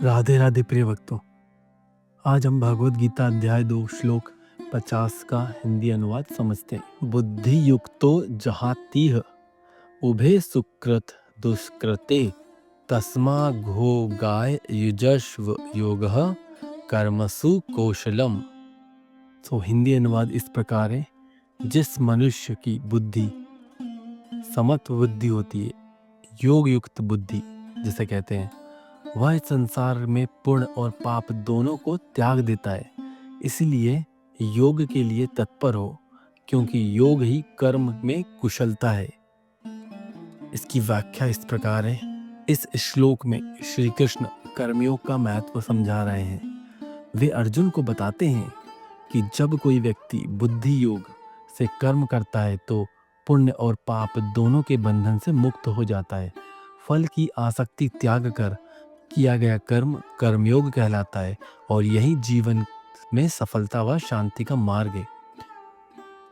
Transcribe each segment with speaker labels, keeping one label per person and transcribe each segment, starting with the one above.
Speaker 1: राधे राधे प्रिय भक्तों। आज हम भगवत गीता अध्याय 2 श्लोक 50 का हिंदी अनुवाद समझते हैं। बुद्धि युक्तो जहातीह उभे सुकृत दुष्कृते तस्मा घो गाय युजस्व योगः कर्मसु कौशलम। तो हिंदी अनुवाद इस प्रकार है, जिस मनुष्य की बुद्धि समत्व बुद्धि होती है, योग युक्त बुद्धि जिसे कहते हैं, वह इस संसार में पुण्य और पाप दोनों को त्याग देता है। इसलिए योग के लिए तत्पर हो, क्योंकि योग ही कर्म में कुशलता है। इसकी व्याख्या इस प्रकार है। इस श्लोक में श्री कृष्ण कर्मयोग का महत्व समझा रहे हैं। वे अर्जुन को बताते हैं कि जब कोई व्यक्ति बुद्धि योग से कर्म करता है तो पुण्य और पाप दोनों के बंधन से मुक्त हो जाता है। फल की आसक्ति त्याग कर किया गया कर्म कर्मयोग कहलाता है और यही जीवन में सफलता व शांति का मार्ग है।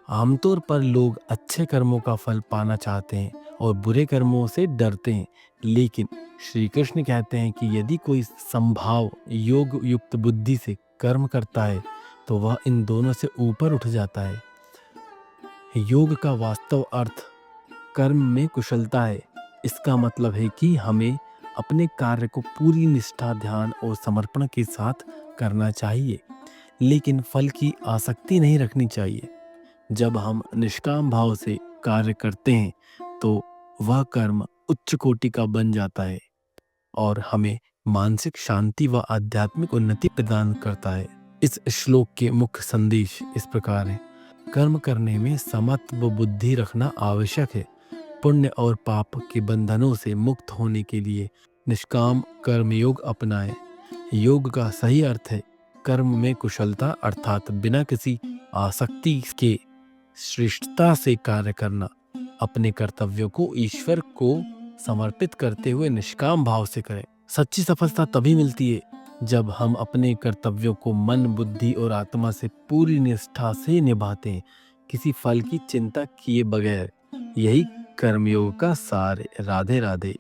Speaker 1: आमतौर पर लोग अच्छे कर्मों का फल पाना चाहते हैं और बुरे कर्मों से डरते हैं, लेकिन श्री कृष्ण कहते हैं कि यदि कोई संभाव योग युक्त बुद्धि से कर्म करता है तो वह इन दोनों से ऊपर उठ जाता है। योग का वास्तव अर्थ कर्म में कुशलता है। इसका मतलब है कि हमें अपने कार्य को पूरी निष्ठा, ध्यान और समर्पण के साथ करना चाहिए, लेकिन फल की आसक्ति नहीं रखनी चाहिए। जब हम निष्काम भाव से कार्य करते हैं तो वह कर्म उच्च कोटि का बन जाता है और हमें मानसिक शांति व आध्यात्मिक उन्नति प्रदान करता है। इस श्लोक के मुख्य संदेश इस प्रकार हैं। कर्म करने में समत्व बुद्धि रखना आवश्यक है। पुण्य और पाप के बंधनों से मुक्त होने के लिए निष्काम कर्मयोग अपनाएं। योग का सही अर्थ है कर्म में कुशलता, अर्थात बिना किसी आसक्ति के श्रेष्ठता से कार्य करना। अपने कर्तव्यों को ईश्वर को समर्पित करते हुए निष्काम भाव से करें। सच्ची सफलता तभी मिलती है जब हम अपने कर्तव्यों को मन, बुद्धि और आत्मा से पूरी निष्ठा से निभाते हैं, किसी फल की चिंता किए बगैर। यही कर्मयोग का सार है। राधे राधे।